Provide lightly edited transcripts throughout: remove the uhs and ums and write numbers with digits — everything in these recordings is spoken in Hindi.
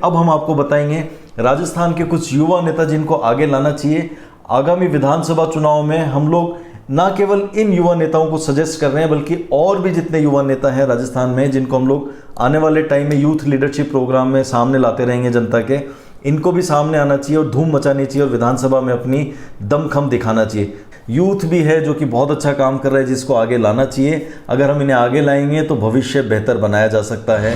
अब हम आपको बताएंगे राजस्थान के कुछ युवा नेता जिनको आगे लाना चाहिए। आगामी विधानसभा चुनाव में हम लोग ना केवल इन युवा नेताओं को सजेस्ट कर रहे हैं बल्कि और भी जितने युवा नेता हैं राजस्थान में जिनको हम लोग आने वाले टाइम में यूथ लीडरशिप प्रोग्राम में सामने लाते रहेंगे जनता के, इनको भी सामने आना चाहिए और धूम मचानी चाहिए और विधानसभा में अपनी दमखम दिखाना चाहिए। यूथ भी है जो कि बहुत अच्छा काम कर रहा है जिसको आगे लाना चाहिए। अगर हम इन्हें आगे लाएंगे तो भविष्य बेहतर बनाया जा सकता है।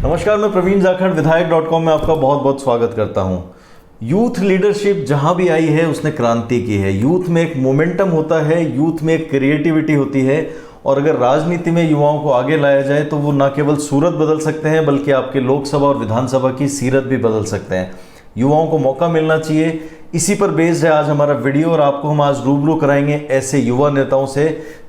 नमस्कार, मैं प्रवीण जाखड़ विधायक.com में आपका बहुत बहुत स्वागत करता हूं। यूथ लीडरशिप जहां भी आई है उसने क्रांति की है। यूथ में एक मोमेंटम होता है, यूथ में एक क्रिएटिविटी होती है और अगर राजनीति में युवाओं को आगे लाया जाए तो वो न केवल सूरत बदल सकते हैं बल्कि आपके लोकसभा और विधानसभा की सीरत भी बदल सकते हैं। युवाओं को मौका मिलना चाहिए, इसी पर बेस्ड है आज हमारा वीडियो और आपको हम आज रूबरू कराएंगे ऐसे युवा नेताओं से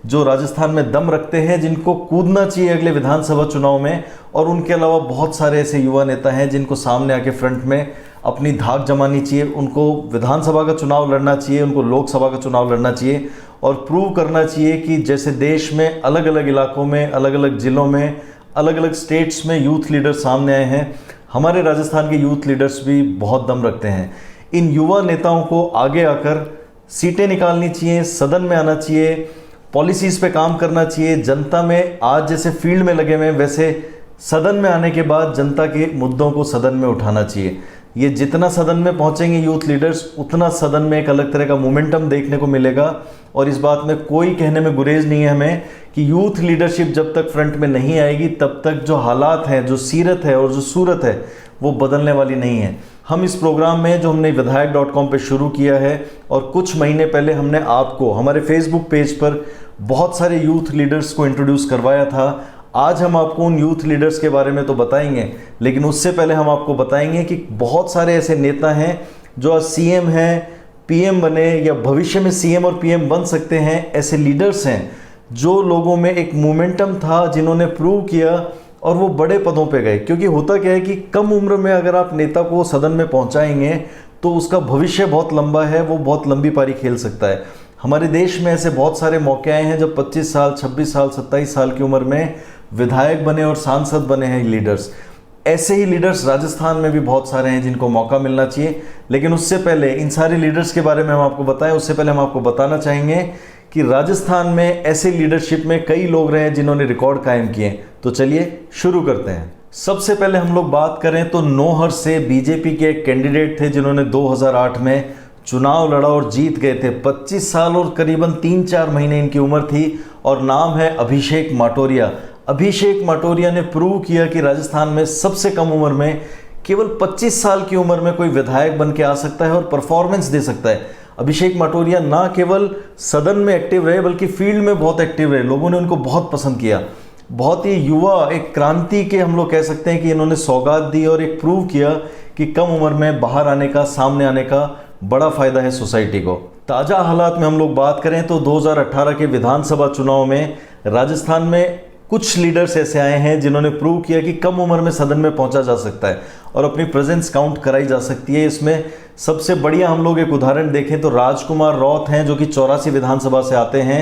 जो राजस्थान में दम रखते हैं, जिनको कूदना चाहिए अगले विधानसभा चुनाव में। और उनके अलावा बहुत सारे ऐसे युवा नेता हैं जिनको सामने आके फ्रंट में अपनी धाक जमानी चाहिए। उनको विधानसभा का चुनाव लड़ना चाहिए, उनको लोकसभा का चुनाव लड़ना चाहिए और प्रूव करना चाहिए कि जैसे देश में अलग अलग इलाकों में, अलग अलग ज़िलों में, अलग अलग स्टेट्स में यूथ लीडर सामने आए हैं, हमारे राजस्थान के यूथ लीडर्स भी बहुत दम रखते हैं। इन युवा नेताओं को आगे आकर सीटें निकालनी चाहिए, सदन में आना चाहिए, पॉलिसीज़ पे काम करना चाहिए। जनता में आज जैसे फील्ड में लगे हुए हैं वैसे सदन में आने के बाद जनता के मुद्दों को सदन में उठाना चाहिए। ये जितना सदन में पहुंचेंगे यूथ लीडर्स उतना सदन में एक अलग तरह का मोमेंटम देखने को मिलेगा। और इस बात में कोई कहने में गुरेज नहीं है हमें कि यूथ लीडरशिप जब तक फ्रंट में नहीं आएगी तब तक जो हालात हैं, जो सीरत है और जो सूरत है वो बदलने वाली नहीं है। हम इस प्रोग्राम में जो हमने विधायक.com पे शुरू किया है और कुछ महीने पहले हमने आपको हमारे फेसबुक पेज पर बहुत सारे यूथ लीडर्स को इंट्रोड्यूस करवाया था। आज हम आपको उन यूथ लीडर्स के बारे में तो बताएंगे, लेकिन उससे पहले हम आपको बताएंगे कि बहुत सारे ऐसे नेता हैं जो आज सीएम हैं, पीएम बने या भविष्य में सीएम और पीएम बन सकते हैं। ऐसे लीडर्स हैं जो लोगों में एक मोमेंटम था, जिन्होंने प्रूव किया और वो बड़े पदों पे गए। क्योंकि होता क्या है कि कम उम्र में अगर आप नेता को सदन में पहुंचाएंगे तो उसका भविष्य बहुत लंबा है, वो बहुत लंबी पारी खेल सकता है। हमारे देश में ऐसे बहुत सारे मौके आए हैं जब 25 साल, 26 साल, 27 साल की उम्र में विधायक बने और सांसद बने हैं लीडर्स। ऐसे ही लीडर्स राजस्थान में भी बहुत सारे हैं जिनको मौका मिलना चाहिए। लेकिन उससे पहले इन सारे लीडर्स के बारे में हम आपको बताएं, उससे पहले हम आपको बताना चाहेंगे कि राजस्थान में ऐसे लीडरशिप में कई लोग रहे हैं जिन्होंने रिकॉर्ड कायम किए। तो चलिए शुरू करते हैं। सबसे पहले हम लोग बात करें तो नौहर से बीजेपी के एक कैंडिडेट थे जिन्होंने 2008 में चुनाव लड़ा और जीत गए थे। 25 साल और करीबन 3-4 महीने इनकी उम्र थी और नाम है अभिषेक माटोरिया। अभिषेक माटोरिया ने प्रूव किया कि राजस्थान में सबसे कम उम्र में केवल 25 साल की उम्र में कोई विधायक बन के आ सकता है और परफॉर्मेंस दे सकता है। अभिषेक माटोरिया ना केवल सदन में एक्टिव रहे बल्कि फील्ड में बहुत एक्टिव रहे। लोगों ने उनको बहुत पसंद किया। बहुत ही युवा, एक क्रांति के हम लोग कह सकते हैं कि इन्होंने सौगात दी और एक प्रूव किया कि कम उम्र में बाहर आने का, सामने आने का बड़ा फायदा है सोसाइटी को। ताज़ा हालात में हम लोग बात करें तो 2018 के विधानसभा चुनाव में राजस्थान में कुछ लीडर्स ऐसे आए हैं जिन्होंने प्रूव किया कि कम उम्र में सदन में पहुंचा जा सकता है और अपनी प्रेजेंस काउंट कराई जा सकती है। इसमें सबसे बढ़िया हम लोग एक उदाहरण देखें तो राजकुमार रौत हैं जो कि 84 विधानसभा से आते हैं।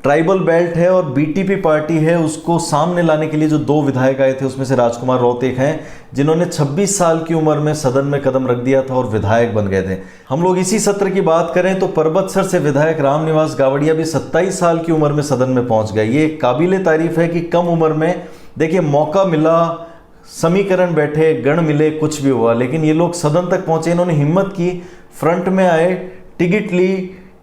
ट्राइबल बेल्ट है और बीटीपी पार्टी है, उसको सामने लाने के लिए जो 2 विधायक आए थे उसमें से राजकुमार रौत एक हैं जिन्होंने 26 साल की उम्र में सदन में कदम रख दिया था और विधायक बन गए थे। हम लोग इसी सत्र की बात करें तो परबतसर से विधायक रामनिवास गावड़िया भी 27 साल की उम्र में सदन में पहुंच गए। ये काबिले तारीफ है कि कम उम्र में देखिए मौका मिला, समीकरण बैठे, गण मिले, कुछ भी हुआ, लेकिन ये लोग सदन तक पहुंचे। इन्होंने हिम्मत की, फ्रंट में आए, टिकट ली,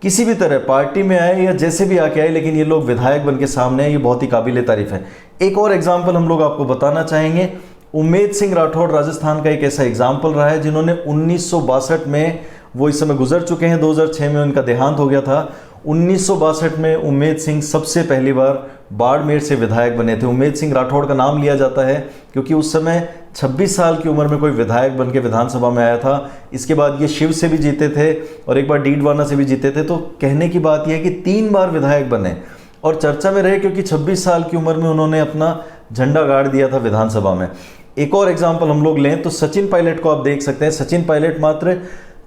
किसी भी तरह पार्टी में आए या जैसे भी आके आए, लेकिन ये लोग विधायक बन के सामने आए। ये बहुत ही काबिले तारीफ है। एक और एग्जाम्पल हम लोग आपको बताना चाहेंगे। उम्मेद सिंह राठौड़ राजस्थान का एक ऐसा एग्जाम्पल रहा है जिन्होंने 1962 में, वो इस समय गुजर चुके हैं, 2006 में उनका देहांत हो गया था। 1962 में उम्मेद सिंह सबसे पहली बार बाड़मेर से विधायक बने थे। उम्मेद सिंह राठौड़ का नाम लिया जाता है क्योंकि उस समय 26 साल की उम्र में कोई विधायक बन के विधानसभा में आया था। इसके बाद ये शिव से भी जीते थे और एक बार डीडवाना से भी जीते थे। तो कहने की बात यह है कि 3 बार विधायक बने और चर्चा में रहे क्योंकि 26 साल की उम्र में उन्होंने अपना झंडा गाड़ दिया था विधानसभा में। एक और एग्जाम्पल हम लोग लें तो सचिन पायलट को आप देख सकते हैं। सचिन पायलट मात्र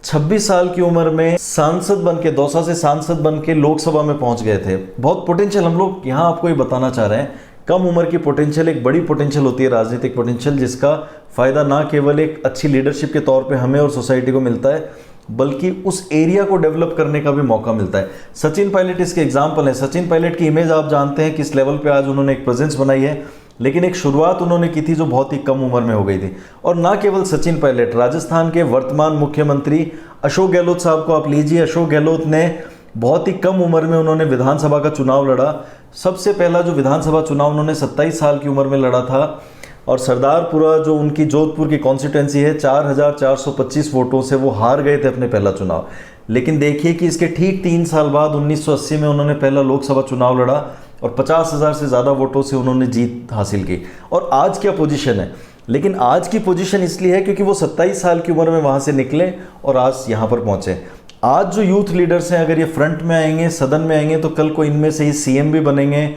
26 साल की उम्र में सांसद बन के, दौसा से सांसद बन के लोकसभा में पहुंच गए थे। बहुत पोटेंशियल, हम लोग यहाँ आपको ये बताना चाह रहे हैं, कम उम्र की पोटेंशियल एक बड़ी पोटेंशियल होती है, राजनीतिक पोटेंशियल, जिसका फायदा ना केवल एक अच्छी लीडरशिप के तौर पे हमें और सोसाइटी को मिलता है, बल्कि उस एरिया को डेवलप करने का भी मौका मिलता है। सचिन पायलट इसके एग्जाम्पल है। सचिन पायलट की इमेज आप जानते हैं किस लेवल पे आज उन्होंने एक प्रेजेंस बनाई है, लेकिन एक शुरुआत उन्होंने की थी जो बहुत ही कम उम्र में हो गई थी। और ना केवल सचिन पायलट, राजस्थान के वर्तमान मुख्यमंत्री अशोक गहलोत साहब को आप लीजिए। अशोक गहलोत ने बहुत ही कम उम्र में उन्होंने विधानसभा का चुनाव लड़ा। सबसे पहला जो विधानसभा चुनाव उन्होंने 27 साल की उम्र में लड़ा था, और सरदारपुरा जो उनकी जोधपुर की कॉन्स्टिट्यूंसी है, 4425 वोटों से वो हार गए थे अपने पहला चुनाव। लेकिन देखिए कि इसके ठीक 3 साल बाद 1980 में उन्होंने पहला लोकसभा चुनाव लड़ा और 50,000 से ज़्यादा वोटों से उन्होंने जीत हासिल की। और आज क्या पोजीशन है? लेकिन आज की पोजीशन इसलिए है क्योंकि वो 27 साल की उम्र में वहाँ से निकले और आज यहाँ पर पहुँचे। आज जो यूथ लीडर्स हैं, अगर ये फ्रंट में आएंगे, सदन में आएंगे, तो कल को इनमें से ही सीएम भी बनेंगे,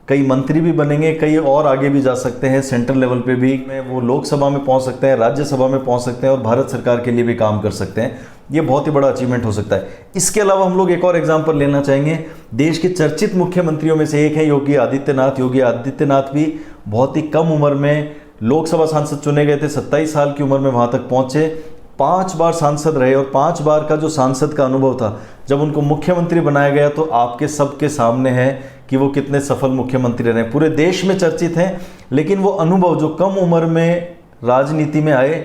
कई मंत्री भी बनेंगे, कई और आगे भी जा सकते हैं, सेंट्रल लेवल पे भी वो लोकसभा में पहुंच सकते हैं, राज्यसभा में पहुंच सकते हैं और भारत सरकार के लिए भी काम कर सकते हैं। ये बहुत ही बड़ा अचीवमेंट हो सकता है। इसके अलावा हम लोग एक और एग्जांपल लेना चाहेंगे। देश के चर्चित मुख्यमंत्रियों में से एक है योगी आदित्यनाथ। योगी आदित्यनाथ भी बहुत ही कम उम्र में लोकसभा सांसद चुने गए थे, 27 साल की उम्र में वहां तक पहुंचे, 5 बार सांसद रहे और 5 बार का जो सांसद का अनुभव था, जब उनको मुख्यमंत्री बनाया गया तो आपके सबके सामने है कि वो कितने सफल मुख्यमंत्री रहे। पूरे देश में चर्चित हैं, लेकिन वो अनुभव जो कम उम्र में राजनीति में आए,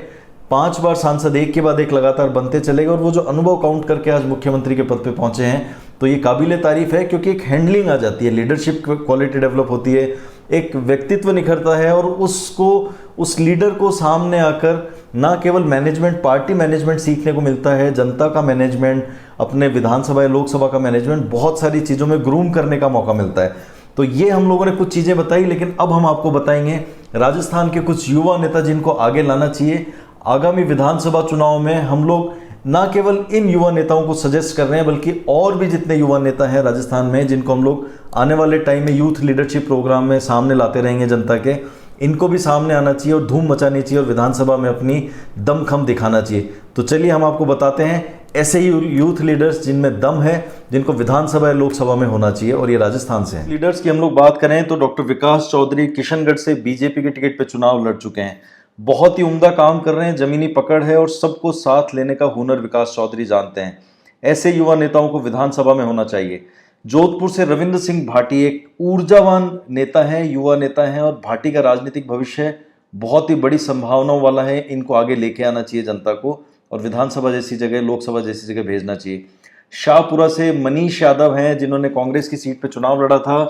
5 बार सांसद एक के बाद एक लगातार बनते चले गए और वो जो अनुभव काउंट करके आज मुख्यमंत्री के पद पे पहुंचे हैं, तो ये काबिले तारीफ है। क्योंकि एक हैंडलिंग आ जाती है, लीडरशिप क्वालिटी डेवलप होती है, एक व्यक्तित्व निखरता है और उसको, उस लीडर को सामने आकर ना केवल मैनेजमेंट, पार्टी मैनेजमेंट सीखने को मिलता है, जनता का मैनेजमेंट, अपने विधानसभा या लोकसभा का मैनेजमेंट, बहुत सारी चीज़ों में ग्रूम करने का मौका मिलता है। तो ये हम लोगों ने कुछ चीज़ें बताई, लेकिन अब हम आपको बताएंगे राजस्थान के कुछ युवा नेता जिनको आगे लाना चाहिए। आगामी विधानसभा चुनाव में हम लोग ना केवल इन युवा नेताओं को सजेस्ट कर रहे हैं, बल्कि और भी जितने युवा नेता हैं राजस्थान में, जिनको हम लोग आने वाले टाइम में यूथ लीडरशिप प्रोग्राम में सामने लाते रहेंगे जनता के, इनको भी सामने आना चाहिए और धूम मचानी चाहिए और विधानसभा में अपनी दमखम दिखाना चाहिए। तो चलिए हम आपको बताते हैं ऐसे ही यूथ लीडर्स जिनमें दम है, जिनको विधानसभा या लोकसभा में होना चाहिए, और ये राजस्थान से हैं। लीडर्स की हम लोग बात करें तो डॉक्टर विकास चौधरी किशनगढ़ से बीजेपी के टिकट पर चुनाव लड़ चुके हैं। बहुत ही उम्दा काम कर रहे हैं, जमीनी पकड़ है और सबको साथ लेने का हुनर विकास चौधरी जानते हैं। ऐसे युवा नेताओं को विधानसभा में होना चाहिए। जोधपुर से रविंद्र सिंह भाटी एक ऊर्जावान नेता हैं, युवा नेता हैं, और भाटी का राजनीतिक भविष्य बहुत ही बड़ी संभावनाओं वाला है। इनको आगे लेके आना चाहिए जनता को, और विधानसभा जैसी जगह, लोकसभा जैसी जगह भेजना चाहिए। शाहपुरा से मनीष यादव हैं, जिन्होंने कांग्रेस की सीट पर चुनाव लड़ा था,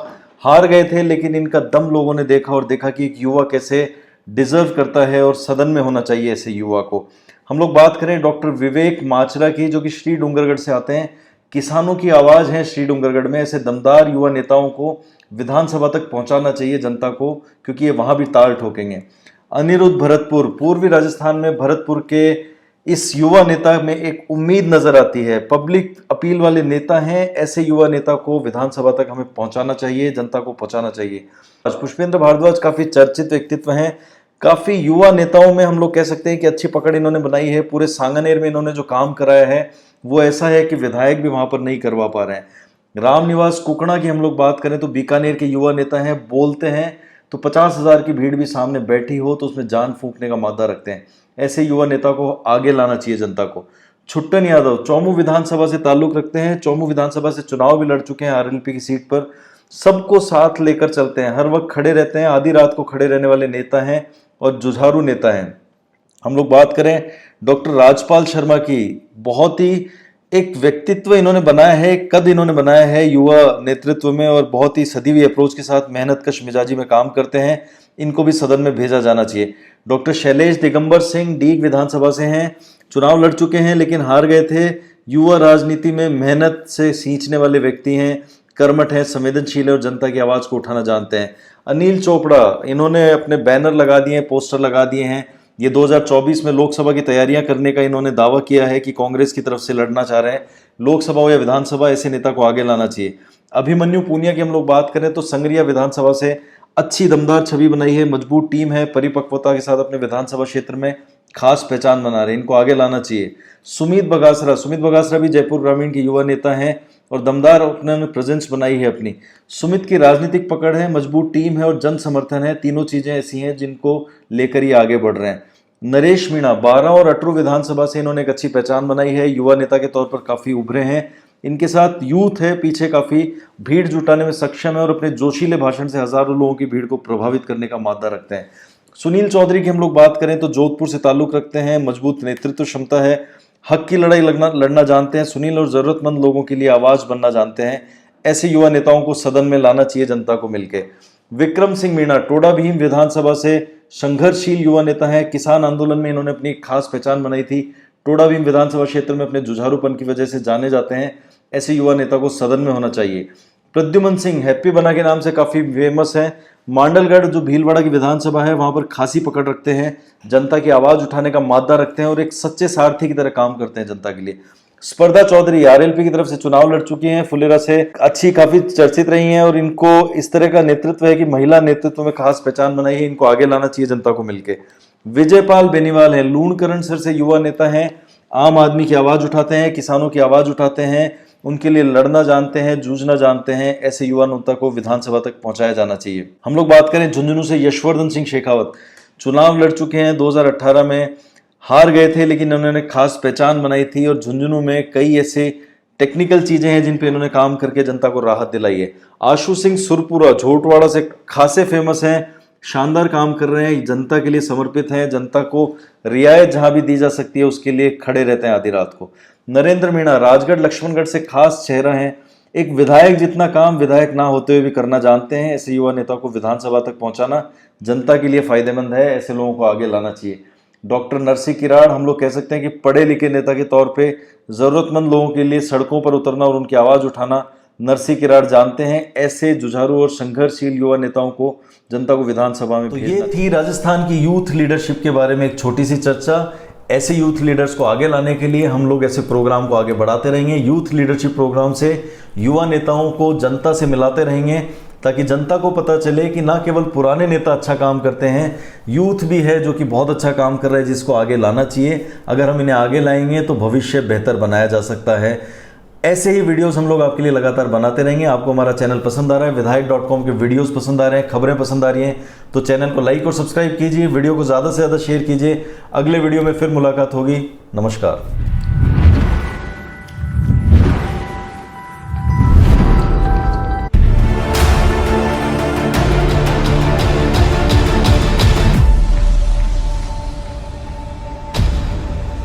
हार गए थे, लेकिन इनका दम लोगों ने देखा और देखा कि एक युवा कैसे डिजर्व करता है और सदन में होना चाहिए ऐसे युवा को। हम लोग बात करें डॉक्टर विवेक माचरा की, जो कि श्री डूंगरगढ़ से आते हैं। किसानों की आवाज है श्री डूंगरगढ़ में। ऐसे दमदार युवा नेताओं को विधानसभा तक पहुंचाना चाहिए जनता को, क्योंकि ये वहां भी ताल ठोकेंगे। अनिरुद्ध भरतपुर, पूर्वी राजस्थान में भरतपुर के इस युवा नेता में एक उम्मीद नजर आती है, पब्लिक अपील वाले नेता हैं। ऐसे युवा नेता को विधानसभा तक हमें पहुंचाना चाहिए, जनता को पहुंचाना चाहिए। आज पुष्पेंद्र भारद्वाज काफी चर्चित व्यक्तित्व हैं। काफी युवा नेताओं में हम लोग कह सकते हैं कि अच्छी पकड़ इन्होंने बनाई है। पूरे सांगानेर में इन्होंने जो काम कराया है वो ऐसा है कि विधायक भी वहां पर नहीं करवा पा रहे हैं। रामनिवास कुकड़ा की हम लोग बात करें तो बीकानेर के युवा नेता हैं, बोलते हैं तो 50,000 की भीड़ भी सामने बैठी हो तो उसमें जान फूंकने का मादा रखते हैं। ऐसे युवा नेता को आगे लाना चाहिए जनता को। छुट्टन यादव चौमू विधानसभा से ताल्लुक रखते हैं, चौमू विधानसभा से चुनाव भी लड़ चुके हैं आरएलपी की सीट पर। सबको साथ लेकर चलते हैं, हर वक्त खड़े रहते हैं, आधी रात को खड़े रहने वाले नेता हैं और जुझारू नेता हैं। हम लोग बात करें डॉक्टर राजपाल शर्मा की, बहुत ही एक व्यक्तित्व इन्होंने बनाया है, कद इन्होंने बनाया है युवा नेतृत्व में, और बहुत ही सदी हुई अप्रोच के साथ मेहनत कश मिजाजी में काम करते हैं। इनको भी सदन में भेजा जाना चाहिए। डॉक्टर शैलेश दिगंबर सिंह डीग विधानसभा से हैं, चुनाव लड़ चुके हैं लेकिन हार गए थे। युवा राजनीति में मेहनत से सींचने वाले व्यक्ति हैं, कर्मठ हैं, संवेदनशील है और जनता की आवाज को उठाना जानते हैं। अनिल चोपड़ा, इन्होंने अपने बैनर लगा दिए हैं, पोस्टर लगा दिए हैं। ये 2024 में लोकसभा की तैयारियां करने का इन्होंने दावा किया है कि कांग्रेस की तरफ से लड़ना चाह रहे हैं। लोकसभा हो या विधानसभा, ऐसे नेता को आगे लाना चाहिए। अभिमन्यु पूनिया की हम लोग बात करें तो संगरिया विधानसभा से अच्छी दमदार छवि बनाई है, मजबूत टीम है, परिपक्वता के साथ अपने विधानसभा क्षेत्र में खास पहचान बना रहे हैं, इनको आगे लाना चाहिए। सुमित बगासरा भी जयपुर ग्रामीण के युवा नेता हैं और दमदार उन्होंने प्रेजेंस बनाई है अपनी। सुमित की राजनीतिक पकड़ है, मजबूत टीम है और जन समर्थन है, तीनों चीजें ऐसी हैं जिनको लेकर ये आगे बढ़ रहे हैं। नरेश मीणा 12 और अटरू विधानसभा से इन्होंने एक अच्छी पहचान बनाई है, युवा नेता के तौर पर काफी उभरे हैं। इनके साथ यूथ है पीछे, काफी भीड़ जुटाने में सक्षम है और अपने जोशीले भाषण से हजारों लोगों की भीड़ को प्रभावित करने का मादा रखते हैं। सुनील चौधरी की हम लोग बात करें तो जोधपुर से ताल्लुक रखते हैं, मजबूत नेतृत्व क्षमता है, हक की लड़ाई लड़ना जानते हैं सुनील और जरूरतमंद लोगों के लिए आवाज बनना जानते हैं। ऐसे युवा नेताओं को सदन में लाना चाहिए जनता को मिलकर। विक्रम सिंह मीणा टोडा भीम विधानसभा से संघर्षशील युवा नेता है, किसान आंदोलन में इन्होंने अपनी खास पहचान बनाई थी। टोडा भीम विधानसभा क्षेत्र में अपने जुझारूपन की वजह से जाने जाते हैं। ऐसे युवा नेता को सदन में होना चाहिए। प्रद्युमन सिंह हैप्पी बना के नाम से काफी फेमस है, मांडलगढ़ जो भीलवाड़ा की विधानसभा है वहां पर खासी पकड़ रखते हैं, जनता की आवाज उठाने का मादा रखते हैं और एक सच्चे सारथी की तरह काम करते हैं जनता के लिए। स्पर्धा चौधरी आरएलपी की तरफ से चुनाव लड़ चुकी हैं, फुलेरा से अच्छी काफी चर्चित रही हैं और इनको इस तरह का नेतृत्व है कि महिला नेतृत्व में खास पहचान बनाई है, इनको आगे लाना चाहिए जनता को मिलकर। विजयपाल बेनीवाल है, लूणकरणसर से युवा नेता हैं, आम आदमी की आवाज उठाते हैं, किसानों की आवाज उठाते हैं, उनके लिए लड़ना जानते हैं, जूझना जानते हैं। ऐसे युवा नेता को विधानसभा तक पहुंचाया जाना चाहिए। हम लोग बात करें झुंझुनू से यशवर्धन सिंह शेखावत, चुनाव लड़ चुके हैं, 2018 में हार गए थे लेकिन उन्होंने खास पहचान बनाई थी और झुंझुनू में कई ऐसे टेक्निकल चीजें हैं जिन पे इन्होंने काम करके जनता को राहत दिलाई है। आशु सिंह सुरपुरा झोटवाड़ा से खासे फेमस हैं, शानदार काम कर रहे हैं, जनता के लिए समर्पित हैं, जनता को रियायत जहां भी दी जा सकती है उसके लिए खड़े रहते हैं आधी रात को। नरेंद्र मीणा राजगढ़ लक्ष्मणगढ़ से खास चेहरा हैं, एक विधायक जितना काम विधायक ना होते हुए भी करना जानते हैं। ऐसे युवा नेता को विधानसभा तक पहुंचाना जनता के लिए फायदेमंद है, ऐसे लोगों को आगे लाना चाहिए। डॉक्टर नरसी किराड़ हम लोग कह सकते हैं कि पढ़े लिखे नेता के तौर पे जरूरतमंद लोगों के लिए सड़कों पर उतरना और उनकी आवाज उठाना नरसी किराड़ जानते हैं। ऐसे जुझारू और संघर्षशील युवा नेताओं को जनता को विधानसभा में भेजना। ये थी राजस्थान की यूथ लीडरशिप के बारे में एक छोटी सी चर्चा। ऐसे यूथ लीडर्स को आगे लाने के लिए हम लोग ऐसे प्रोग्राम को आगे बढ़ाते रहेंगे। यूथ लीडरशिप प्रोग्राम से युवा नेताओं को जनता से मिलाते रहेंगे ताकि जनता को पता चले कि ना केवल पुराने नेता अच्छा काम करते हैं, यूथ भी है जो कि बहुत अच्छा काम कर रहा है, जिसको आगे लाना चाहिए। अगर हम इन्हें आगे लाएंगे तो भविष्य बेहतर बनाया जा सकता है। ऐसे ही वीडियोस हम लोग आपके लिए लगातार बनाते रहेंगे। आपको हमारा चैनल पसंद आ रहा है, विधायक.com के वीडियोस पसंद आ रहे हैं, खबरें पसंद आ रही हैं, तो चैनल को लाइक और सब्सक्राइब कीजिए, वीडियो को ज़्यादा से ज़्यादा शेयर कीजिए। अगले वीडियो में फिर मुलाकात होगी। नमस्कार।